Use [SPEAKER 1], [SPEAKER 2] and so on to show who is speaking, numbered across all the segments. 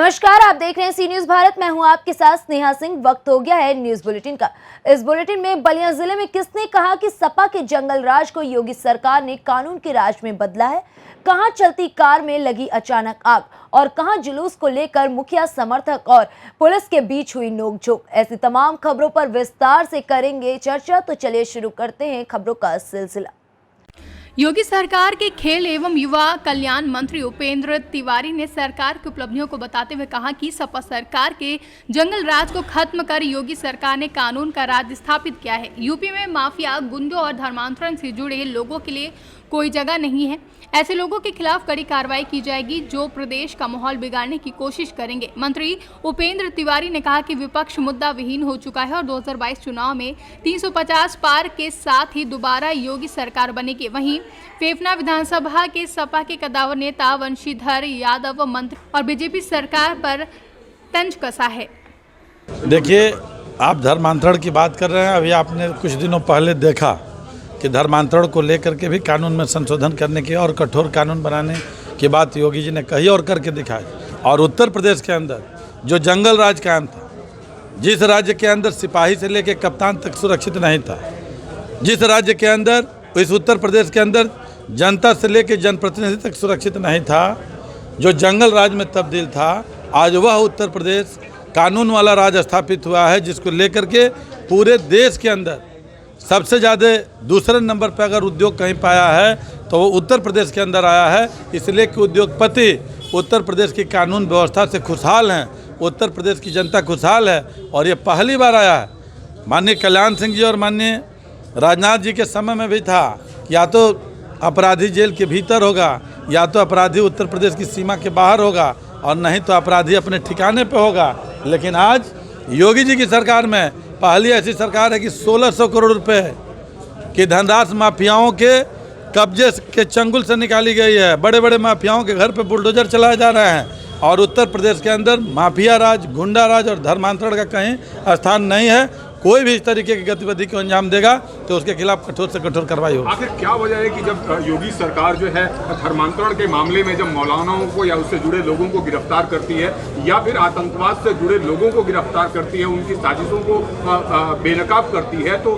[SPEAKER 1] नमस्कार, आप देख रहे हैं सी न्यूज भारत। मैं हूं आपके साथ स्नेहा सिंह। वक्त हो गया है न्यूज बुलेटिन का। इस बुलेटिन में बलिया जिले में किसने कहा कि सपा के जंगल राज को योगी सरकार ने कानून के राज में बदला है, कहां चलती कार में लगी अचानक आग और कहां जुलूस को लेकर मुखिया समर्थक और पुलिस के बीच हुई नोकझोंक। ऐसी तमाम खबरों पर विस्तार से करेंगे चर्चा। तो चलिए शुरू करते हैं खबरों का सिलसिला।
[SPEAKER 2] योगी सरकार के खेल एवं युवा कल्याण मंत्री उपेंद्र तिवारी ने सरकार की उपलब्धियों को बताते हुए कहा कि सपा सरकार के जंगल राज को खत्म कर योगी सरकार ने कानून का राज स्थापित किया है। यूपी में माफिया, गुंडों और धर्मांतरण से जुड़े लोगों के लिए कोई जगह नहीं है। ऐसे लोगों के खिलाफ कड़ी कार्रवाई की जाएगी जो प्रदेश का माहौल बिगाड़ने की कोशिश करेंगे। मंत्री उपेंद्र तिवारी ने कहा कि विपक्ष मुद्दा विहीन हो चुका है और 2022 चुनाव में 350 पार के साथ ही दोबारा योगी सरकार बनेगी। वहीं फेफना विधानसभा के सपा के कद्दावर नेता वंशीधर यादव मंत्री और बीजेपी सरकार पर तंज कसा है।
[SPEAKER 3] देखिए, आप धर्मांतरण की बात कर रहे हैं। अभी आपने कुछ दिनों पहले देखा कि धर्मांतरण को लेकर के भी कानून में संशोधन करने की और कठोर कानून बनाने की बात योगी जी ने कही और करके दिखाई। और उत्तर प्रदेश के अंदर जो जंगल राज कायम था, जिस राज्य के अंदर सिपाही से लेकर कप्तान तक सुरक्षित नहीं था, जिस राज्य के अंदर, इस उत्तर प्रदेश के अंदर जनता से लेकर जनप्रतिनिधि तक सुरक्षित नहीं था, जो जंगल राज में तब्दील था, आज वह उत्तर प्रदेश कानून वाला राज स्थापित हुआ है, जिसको लेकर के पूरे देश के अंदर सबसे ज़्यादा दूसरे नंबर पर अगर उद्योग कहीं पाया है तो वो उत्तर प्रदेश के अंदर आया है। इसलिए कि उद्योगपति उत्तर प्रदेश की कानून व्यवस्था से खुशहाल हैं, उत्तर प्रदेश की जनता खुशहाल है। और ये पहली बार आया है। माननीय कल्याण सिंह जी और माननीय राजनाथ जी के समय में भी था, या तो अपराधी जेल के भीतर होगा, या तो अपराधी उत्तर प्रदेश की सीमा के बाहर होगा, और नहीं तो अपराधी अपने ठिकाने पर होगा। लेकिन आज योगी जी की सरकार में पहली ऐसी सरकार है कि 1600 करोड़ रुपए की धनराशि माफियाओं के कब्जे के चंगुल से निकाली गई है। बड़े बड़े माफियाओं के घर पे बुलडोजर चलाए जा रहे हैं और उत्तर प्रदेश के अंदर माफिया राज, गुंडा राज और धर्मांतरण का कहीं स्थान नहीं है। कोई भी इस तरीके की गतिविधि को अंजाम देगा तो उसके खिलाफ कठोर से कठोर कार्रवाई होगी।
[SPEAKER 4] आखिर क्या वजह है कि जब योगी सरकार जो है धर्मांतरण के मामले में जब मौलानाओं को या उससे जुड़े लोगों को गिरफ्तार करती है या फिर आतंकवाद से जुड़े लोगों को गिरफ्तार करती है, उनकी साजिशों को बेनकाब करती है, तो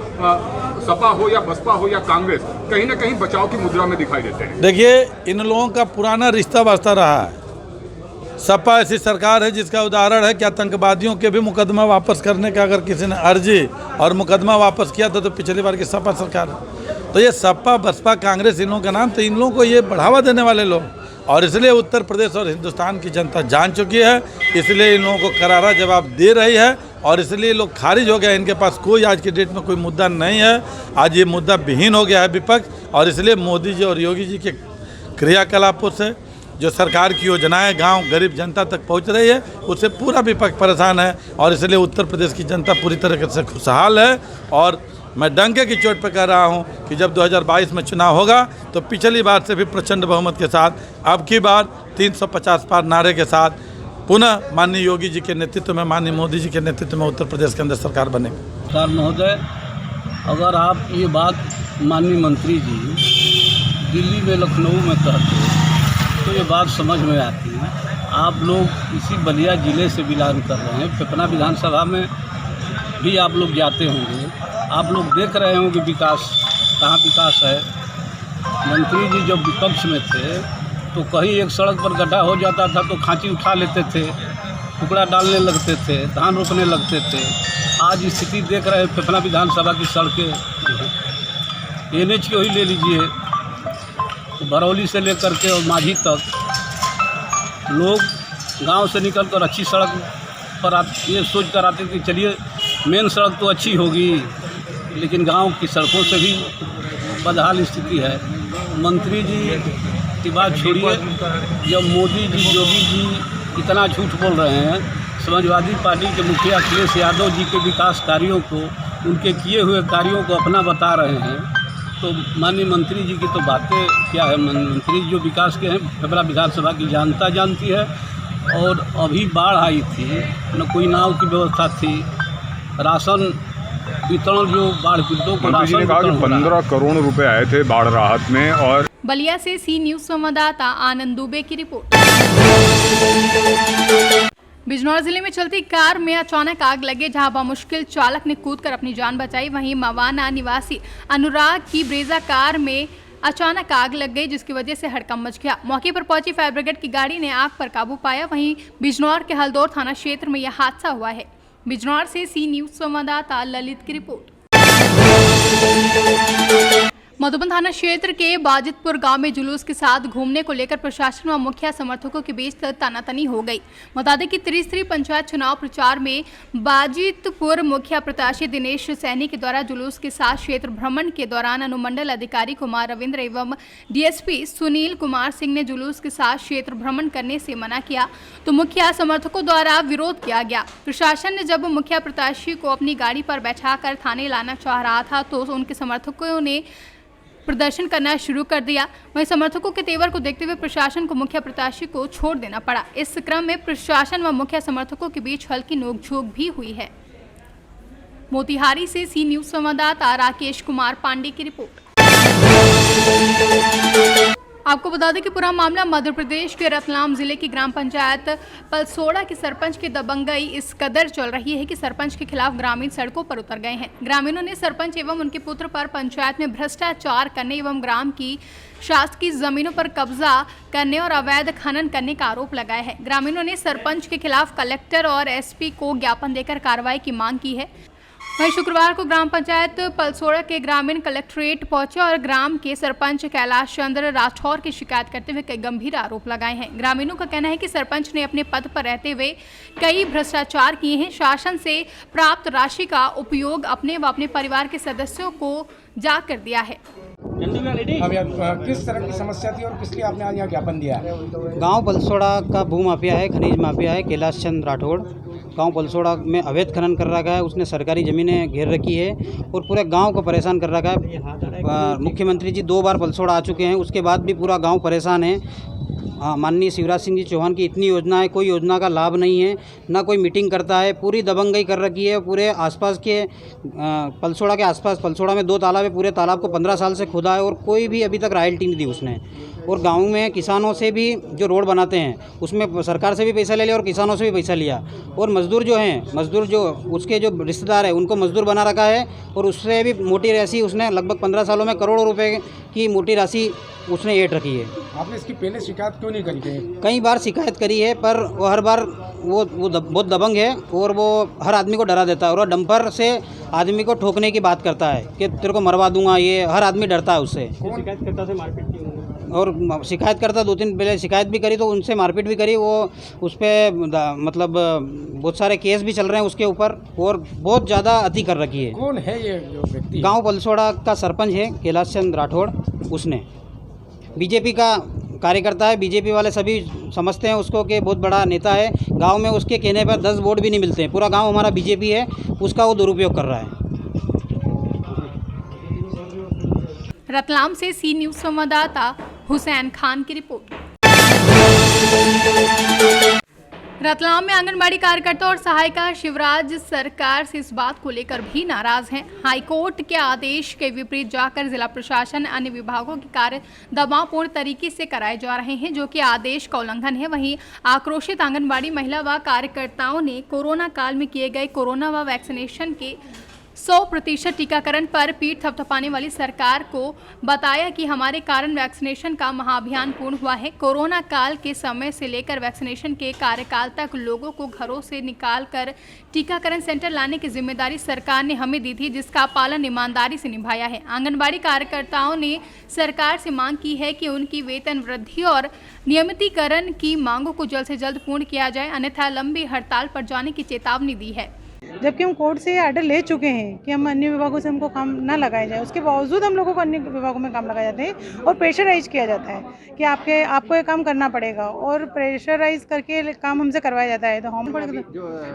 [SPEAKER 4] सपा हो या बसपा हो या कांग्रेस कहीं ना कहीं बचाव की मुद्रा में दिखाई देते हैं।
[SPEAKER 3] देखिए, इन लोगों का पुराना रिश्ता वास्ता रहा है। सपा ऐसी सरकार है जिसका उदाहरण है कि आतंकवादियों के भी मुकदमा वापस करने का अगर किसी ने अर्जी और मुकदमा वापस किया था तो पिछली बार की सपा सरकार है। तो ये सपा, बसपा, कांग्रेस, इन लोगों का नाम, तो इन लोगों को ये बढ़ावा देने वाले लोग, और इसलिए उत्तर प्रदेश और हिंदुस्तान की जनता जान चुकी है। इसलिए इन लोगों को करारा जवाब दे रही है और इसलिए लोग खारिज हो गए। इनके पास कोई आज की डेट में कोई मुद्दा नहीं है। आज ये मुद्दा विहीन हो गया है विपक्ष, और इसलिए मोदी जी और योगी जी के क्रियाकलापों से जो सरकार की योजनाएं गांव गरीब जनता तक पहुंच रही है, उससे पूरा विपक्ष परेशान है। और इसलिए उत्तर प्रदेश की जनता पूरी तरह से खुशहाल है। और मैं डंके की चोट पर कह रहा हूं कि जब 2022 में चुनाव होगा तो पिछली बार से भी प्रचंड बहुमत के साथ, अब की बार 350 पार नारे के साथ पुनः माननीय योगी जी के नेतृत्व में, माननीय मोदी जी के नेतृत्व में उत्तर प्रदेश के अंदर सरकार बनेगी।
[SPEAKER 5] सर महोदय, अगर आप ये बात माननीय मंत्री जी दिल्ली में, लखनऊ में कहते तो ये बात समझ में आती है। आप लोग इसी बलिया ज़िले से बिलोंग कर रहे हैं, फेफना विधानसभा में भी आप लोग जाते होंगे, आप लोग देख रहे होंगे विकास कहाँ विकास है। मंत्री जी जब विपक्ष में थे तो कहीं एक सड़क पर गड्ढा हो जाता था तो खांची उठा लेते थे, टुकड़ा डालने लगते थे, धान रोपने लगते थे। आज स्थिति देख रहे हैं फेफना विधानसभा की सड़कें, NH को ही ले लीजिए, बरौली से लेकर के और माझी तक लोग गांव से निकल कर अच्छी सड़क पर ये सोच कर आते कि चलिए मेन सड़क तो अच्छी होगी, लेकिन गांव की सड़कों से भी बदहाल स्थिति है। मंत्री जी की बात छोड़िए, जब मोदी जी, योगी जी इतना झूठ बोल रहे हैं, समाजवादी पार्टी के मुखिया अखिलेश यादव जी के विकास कार्यों को, उनके किए हुए कार्यों को अपना बता रहे हैं, तो माननीय मंत्री जी की तो बातें क्या है। मंत्री जो विकास के हैं फेफना विधानसभा की जनता जानती है। और अभी बाढ़ आई थी, न कोई नाव की व्यवस्था थी, राशन वितरण जो बाढ़ पीड़ितों को
[SPEAKER 4] मंत्री जी ने कहा कि 15 करोड़ रुपए आए थे बाढ़ राहत में। और
[SPEAKER 2] बलिया से सी न्यूज संवाददाता आनंद दुबे की रिपोर्ट। बिजनौर जिले में चलती कार में अचानक आग लगे, जहां बामुश्किल चालक ने कूदकर अपनी जान बचाई। वहीं मवाना निवासी अनुराग की ब्रेजा कार में अचानक आग लग गई, जिसकी वजह से हड़कंप मच गया। मौके पर पहुंची फायर ब्रिगेड की गाड़ी ने आग पर काबू पाया। वहीं बिजनौर के हल्दौर थाना क्षेत्र में यह हादसा हुआ है। बिजनौर से सी न्यूज संवाददाता ललित की रिपोर्ट। मधुबन थाना क्षेत्र के बाजितपुर गांव में जुलूस के साथ घूमने को लेकर प्रशासन व मुखिया समर्थकों के बीच तनातनी हो गई। बता दें कि त्रिस्तरीय पंचायत चुनाव प्रचार में बाजितपुर मुखिया प्रत्याशी दिनेश सैनी के द्वारा जुलूस के साथ क्षेत्र भ्रमण के दौरान अनुमंडल अधिकारी कुमार रविंद्र एवं डीएसपी सुनील कुमार सिंह ने जुलूस के साथ क्षेत्र भ्रमण करने से मना किया, तो मुखिया समर्थकों द्वारा विरोध किया गया। प्रशासन ने जब मुखिया प्रत्याशी को अपनी गाड़ी पर बैठाकर थाने लाना चाह रहा था, तो उनके समर्थकों ने प्रदर्शन करना शुरू कर दिया। वहीं समर्थकों के तेवर को देखते हुए प्रशासन को मुखिया प्रत्याशी को छोड़ देना पड़ा। इस क्रम में प्रशासन व मुखिया समर्थकों के बीच हल्की नोकझोंक भी हुई है। मोतिहारी से सी न्यूज संवाददाता राकेश कुमार पांडे की रिपोर्ट। आपको बता दें कि पूरा मामला मध्य प्रदेश के रतलाम जिले की ग्राम पंचायत पलसोड़ा के सरपंच की दबंगई इस कदर चल रही है कि सरपंच के खिलाफ ग्रामीण सड़कों पर उतर गए हैं। ग्रामीणों ने सरपंच एवं उनके पुत्र पर पंचायत में भ्रष्टाचार करने एवं ग्राम की शासकीय जमीनों पर कब्जा करने और अवैध खनन करने का आरोप लगाया है। ग्रामीणों ने सरपंच के खिलाफ कलेक्टर और एसपी को ज्ञापन देकर कार्रवाई की मांग की है। वहीं शुक्रवार को ग्राम पंचायत पलसोड़ा के ग्रामीण कलेक्ट्रेट पहुंचे और ग्राम के सरपंच कैलाश चंद्र राठौर की शिकायत करते हुए कई गंभीर आरोप लगाए हैं। ग्रामीणों का कहना है कि सरपंच ने अपने पद पर रहते हुए कई भ्रष्टाचार किए हैं। शासन से प्राप्त राशि का उपयोग अपने व अपने परिवार के सदस्यों को जा कर दिया है।
[SPEAKER 6] अब किस तरह की समस्या थी और किस लिए आपने आज यहाँ ज्ञापन दिया?
[SPEAKER 7] गांव पलसोड़ा का भू माफिया है, खनिज माफिया है कैलाश चंद्र राठौड़। गांव पलसोड़ा में अवैध खनन कर रखा है, उसने सरकारी ज़मीनें घेर रखी है और पूरे गांव को परेशान कर रखा है। मुख्यमंत्री जी 2 बार पलसोड़ा आ चुके हैं, उसके बाद भी पूरा गांव परेशान है। माननीय शिवराज सिंह जी चौहान की इतनी योजना है, कोई योजना का लाभ नहीं है, ना कोई मीटिंग करता है। पूरी दबंगई कर रखी है। पूरे आसपास के पलसोड़ा के आसपास, पलसोड़ा में 2 तालाब है, पूरे तालाब को 15 साल से खुदा है और कोई भी अभी तक रॉयल्टी नहीं दी उसने। और गाँव में किसानों से भी जो रोड बनाते हैं उसमें सरकार से भी पैसा ले लिया और किसानों से भी पैसा लिया। और मजदूर जो हैं, मजदूर जो उसके जो रिश्तेदार है उनको मजदूर बना रखा है और उससे भी मोटी राशि उसने लगभग 15 सालों में करोड़ों रुपए की मोटी राशि उसने ऐंठ रखी है।
[SPEAKER 6] आपने इसकी पहले शिकायत क्यों नहीं करी थी?
[SPEAKER 7] कई बार शिकायत करी है, पर वो हर बार वो बहुत दबंग है और वो हर आदमी को डरा देता है और वो डंपर से आदमी को ठोकने की बात करता है कि तेरे को मरवा दूंगा। ये हर आदमी डरता है उससे।
[SPEAKER 6] शिकायत करता से मारपीट की
[SPEAKER 7] और शिकायत करता 2 दिन पहले शिकायत भी करी तो उनसे मारपीट भी करी। वो उस पर मतलब बहुत सारे केस भी चल रहे हैं उसके ऊपर और बहुत ज़्यादा अति कर रखी है।
[SPEAKER 6] कौन है ये जो व्यक्ति?
[SPEAKER 7] गांव पलसोड़ा का सरपंच है कैलाश चंद्र राठौड़। उसने बीजेपी का कार्यकर्ता है। बीजेपी वाले सभी समझते हैं उसको कि बहुत बड़ा नेता है। गांव में उसके कहने पर 10 वोट भी नहीं मिलते हैं। पूरा गांव हमारा बीजेपी है, उसका वो दुरुपयोग कर रहा है।
[SPEAKER 2] रतलाम से सी न्यूज संवाददाता हुसैन खान की रिपोर्ट। रतलाम में आंगनबाड़ी कार्यकर्ता और सहायिका शिवराज सरकार से इस बात को लेकर भी नाराज हैं। हाईकोर्ट के आदेश के विपरीत जाकर जिला प्रशासन अन्य विभागों के कार्य दबावपूर्ण तरीके से कराए जा रहे हैं, जो कि आदेश का उल्लंघन है। वहीं आक्रोशित आंगनबाड़ी महिला व कार्यकर्ताओं ने कोरोना काल में किए गए कोरोना व वैक्सीनेशन के 100% टीकाकरण पर पीठ थपथपाने वाली सरकार को बताया कि हमारे कारण वैक्सीनेशन का महाअभियान पूर्ण हुआ है। कोरोना काल के समय से लेकर वैक्सीनेशन के कार्यकाल तक लोगों को घरों से निकालकर टीकाकरण सेंटर लाने की जिम्मेदारी सरकार ने हमें दी थी, जिसका पालन ईमानदारी से निभाया है। आंगनबाड़ी कार्यकर्ताओं ने सरकार से मांग की है कि उनकी वेतन वृद्धि और नियमितीकरण की मांगों को जल्द से जल्द पूर्ण किया जाए, अन्यथा लंबी हड़ताल पर जाने की चेतावनी दी है।
[SPEAKER 8] जबकि हम कोर्ट से आर्डर ले चुके हैं कि हम अन्य विभागों से हमको काम ना लगाया जाए, उसके बावजूद हम लोगों को अन्य विभागों में काम लगाए जाते हैं और प्रेशराइज किया जाता है कि आपको ये काम करना पड़ेगा और प्रेशराइज करके काम हमसे करवाया जाता है। तो हम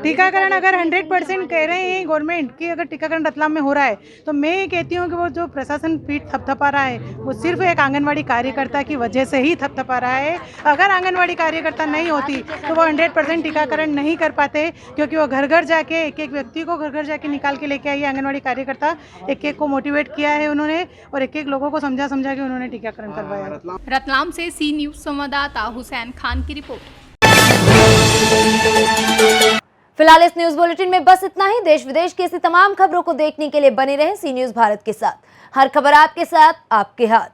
[SPEAKER 8] टीकाकरण अगर 100% कह रहे हैं गवर्नमेंट कि अगर टीकाकरण रतलाम में हो रहा है, तो मैं ये कहती हूँ कि वो जो प्रशासन पीठ थपथपा रहा है वो सिर्फ एक आंगनबाड़ी कार्यकर्ता की वजह से ही थपथपा रहा है। अगर आंगनबाड़ी कार्यकर्ता नहीं होती तो वो 100% टीकाकरण नहीं कर पाते, क्योंकि वो घर घर जाके एक व्यक्ति को घर घर जाके निकाल के लेके आई। आंगनबाड़ी कार्यकर्ता एक को मोटिवेट किया है उन्होंने और एक लोगों को समझा के उन्होंने टीकाकरण करवाया।
[SPEAKER 2] रतलाम से सी न्यूज संवाददाता हुसैन खान की रिपोर्ट।
[SPEAKER 1] फिलहाल इस न्यूज बुलेटिन में बस इतना ही। देश विदेश की ऐसी तमाम खबरों को देखने के लिए बने रहें सी न्यूज भारत के साथ। हर खबर आपके साथ, आपके हाथ।